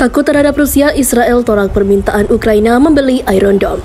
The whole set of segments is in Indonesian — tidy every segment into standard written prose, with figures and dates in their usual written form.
Takut terhadap Rusia, Israel tolak permintaan Ukraina membeli Iron Dome.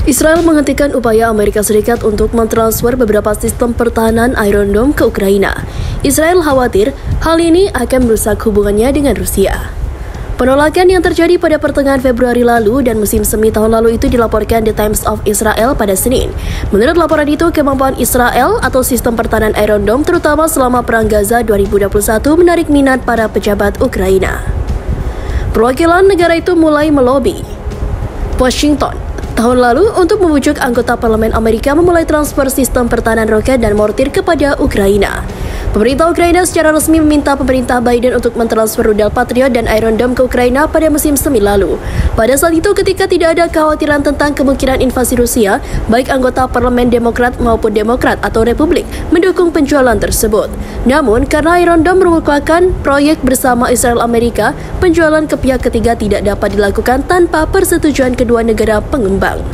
Israel menghentikan upaya Amerika Serikat untuk mentransfer beberapa sistem pertahanan Iron Dome ke Ukraina. Israel khawatir hal ini akan merusak hubungannya dengan Rusia. Penolakan yang terjadi pada pertengahan Februari lalu dan musim semi tahun lalu itu dilaporkan The Times of Israel pada Senin. Menurut laporan itu, kemampuan Israel atau sistem pertahanan Iron Dome terutama selama Perang Gaza 2021 menarik minat para pejabat Ukraina. Perwakilan negara itu mulai melobi Washington tahun lalu untuk membujuk anggota parlemen Amerika memulai transfer sistem pertahanan roket dan mortir kepada Ukraina. Pemerintah Ukraina secara resmi meminta pemerintah Biden untuk mentransfer rudal Patriot dan Iron Dome ke Ukraina pada musim semi lalu. Pada saat itu, ketika tidak ada kekhawatiran tentang kemungkinan invasi Rusia, baik anggota parlemen Demokrat maupun Demokrat atau Republik mendukung penjualan tersebut. Namun, karena Iron Dome merupakan proyek bersama Israel Amerika, penjualan ke pihak ketiga tidak dapat dilakukan tanpa persetujuan kedua negara pengembang.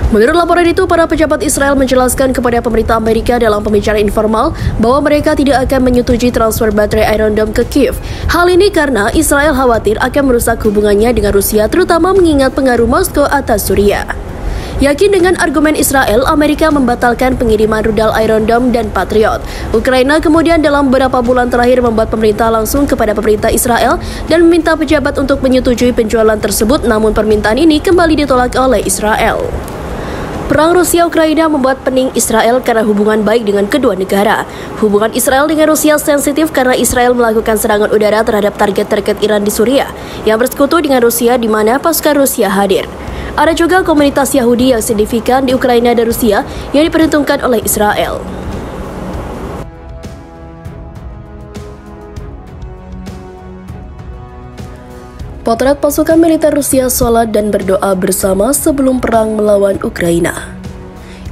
Menurut laporan itu, para pejabat Israel menjelaskan kepada pemerintah Amerika dalam pembicaraan informal bahwa mereka tidak akan menyetujui transfer baterai Iron Dome ke Kiev. Hal ini karena Israel khawatir akan merusak hubungannya dengan Rusia, terutama mengingat pengaruh Moskow atas Suriah. Yakin dengan argumen Israel, Amerika membatalkan pengiriman rudal Iron Dome dan Patriot. Ukraina kemudian dalam beberapa bulan terakhir membuat pemerintah langsung kepada pemerintah Israel dan meminta pejabat untuk menyetujui penjualan tersebut, namun permintaan ini kembali ditolak oleh Israel. Perang Rusia-Ukraina membuat pening Israel karena hubungan baik dengan kedua negara. Hubungan Israel dengan Rusia sensitif karena Israel melakukan serangan udara terhadap target-target Iran di Suriah yang bersekutu dengan Rusia di mana pasukan Rusia hadir. Ada juga komunitas Yahudi yang signifikan di Ukraina dan Rusia yang diperhitungkan oleh Israel. Potret pasukan militer Rusia sholat dan berdoa bersama sebelum perang melawan Ukraina.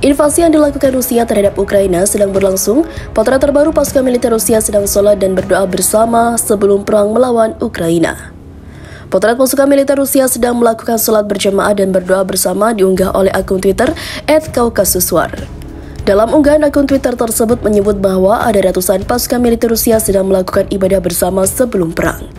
Invasi yang dilakukan Rusia terhadap Ukraina sedang berlangsung. Potret terbaru pasukan militer Rusia sedang sholat dan berdoa bersama sebelum perang melawan Ukraina. Potret pasukan militer Rusia sedang melakukan sholat berjamaah dan berdoa bersama diunggah oleh akun Twitter @Kaukasuswar. Dalam unggahan akun Twitter tersebut menyebut bahwa ada ratusan pasukan militer Rusia sedang melakukan ibadah bersama sebelum perang.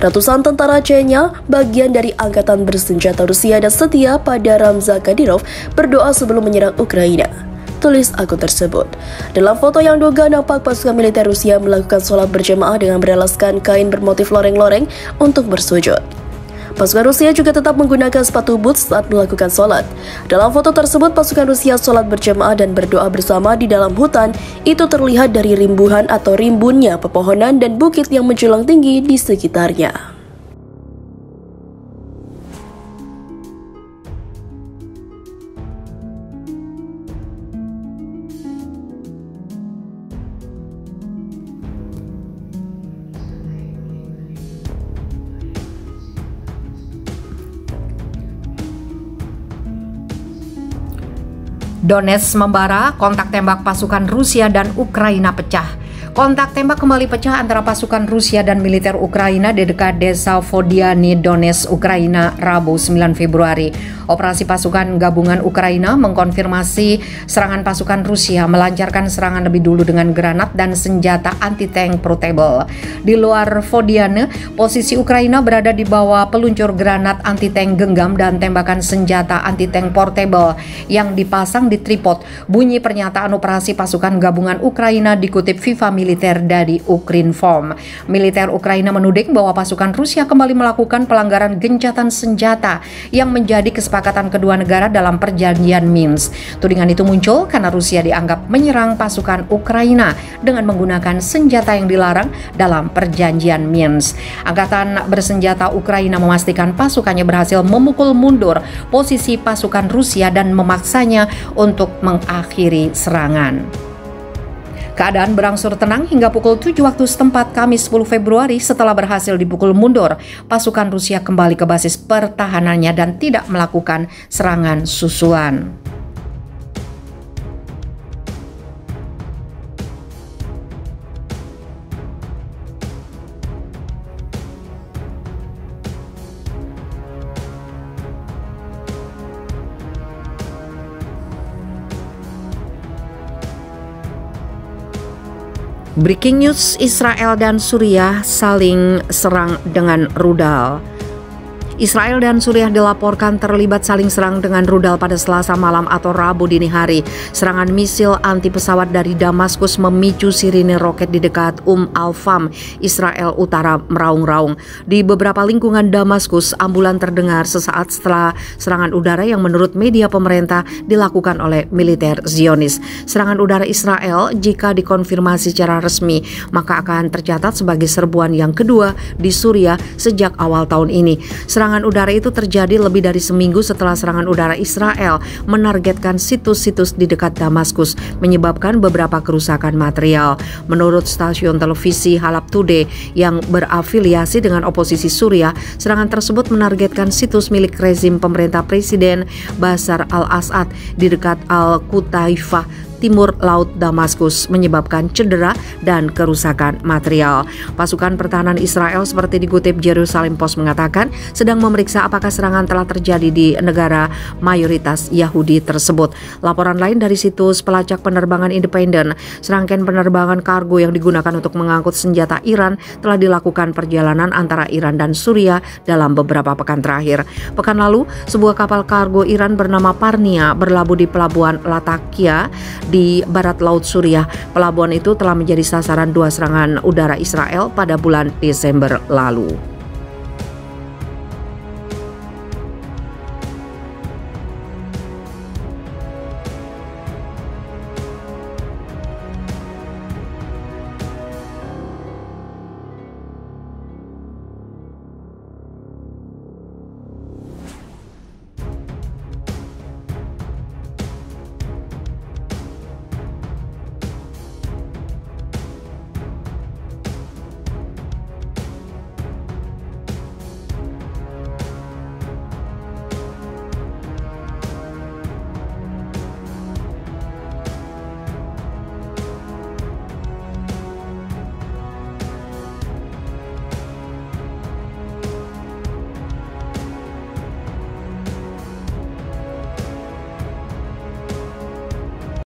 Ratusan tentara Chechnya, bagian dari angkatan bersenjata Rusia dan setia pada Ramzan Kadyrov, berdoa sebelum menyerang Ukraina, tulis akun tersebut. Dalam foto yang diunggah nampak pasukan militer Rusia melakukan sholat berjamaah dengan beralaskan kain bermotif loreng-loreng untuk bersujud. Pasukan Rusia juga tetap menggunakan sepatu boots saat melakukan sholat. Dalam foto tersebut, pasukan Rusia sholat berjamaah dan berdoa bersama di dalam hutan. Itu terlihat dari rimbuhan atau rimbunnya pepohonan dan bukit yang menjulang tinggi di sekitarnya. Donetsk membara, kontak tembak pasukan Rusia dan Ukraina pecah. Kontak tembak kembali pecah antara pasukan Rusia dan militer Ukraina di dekat desa Vodiany, Donetsk, Ukraina, Rabu 9 Februari. Operasi pasukan gabungan Ukraina mengkonfirmasi serangan pasukan Rusia melancarkan serangan lebih dulu dengan granat dan senjata anti-tank portable. Di luar Vodiany, posisi Ukraina berada di bawah peluncur granat anti-tank genggam dan tembakan senjata anti-tank portable yang dipasang di tripod. Bunyi pernyataan operasi pasukan gabungan Ukraina dikutip FIFA militer dari Ukrinform. Militer Ukraina menuding bahwa pasukan Rusia kembali melakukan pelanggaran gencatan senjata yang menjadi kesepakatan kedua negara dalam perjanjian Minsk. Tudingan itu muncul karena Rusia dianggap menyerang pasukan Ukraina dengan menggunakan senjata yang dilarang dalam perjanjian Minsk. Angkatan bersenjata Ukraina memastikan pasukannya berhasil memukul mundur posisi pasukan Rusia dan memaksanya untuk mengakhiri serangan. Keadaan berangsur tenang hingga pukul 7 waktu setempat Kamis 10 Februari setelah berhasil dipukul mundur. Pasukan Rusia kembali ke basis pertahanannya dan tidak melakukan serangan susulan. Breaking news, Israel dan Suriah saling serang dengan rudal. Israel dan Suriah dilaporkan terlibat saling serang dengan rudal pada Selasa malam atau Rabu dini hari. Serangan misil anti pesawat dari Damaskus memicu sirine roket di dekat Al-Fam, Israel Utara meraung-raung. Di beberapa lingkungan Damaskus, ambulan terdengar sesaat setelah serangan udara yang menurut media pemerintah dilakukan oleh militer Zionis. Serangan udara Israel, jika dikonfirmasi secara resmi, maka akan tercatat sebagai serbuan yang kedua di Suriah sejak awal tahun ini. Serangan udara itu terjadi lebih dari seminggu setelah serangan udara Israel menargetkan situs-situs di dekat Damaskus, menyebabkan beberapa kerusakan material. Menurut stasiun televisi Halab Today yang berafiliasi dengan oposisi Suriah, serangan tersebut menargetkan situs milik rezim pemerintah Presiden Bashar al-Assad di dekat Al-Qutaifah, timur laut Damaskus, menyebabkan cedera dan kerusakan material. Pasukan pertahanan Israel seperti dikutip Jerusalem Post mengatakan sedang memeriksa apakah serangan telah terjadi di negara mayoritas Yahudi tersebut. Laporan lain dari situs pelacak penerbangan independen, serangkaian penerbangan kargo yang digunakan untuk mengangkut senjata Iran telah dilakukan perjalanan antara Iran dan Suriah dalam beberapa pekan terakhir. Pekan lalu, sebuah kapal kargo Iran bernama Parnia berlabuh di pelabuhan Latakia di barat laut Suriah. Pelabuhan itu telah menjadi sasaran 2 serangan udara Israel pada bulan Desember lalu.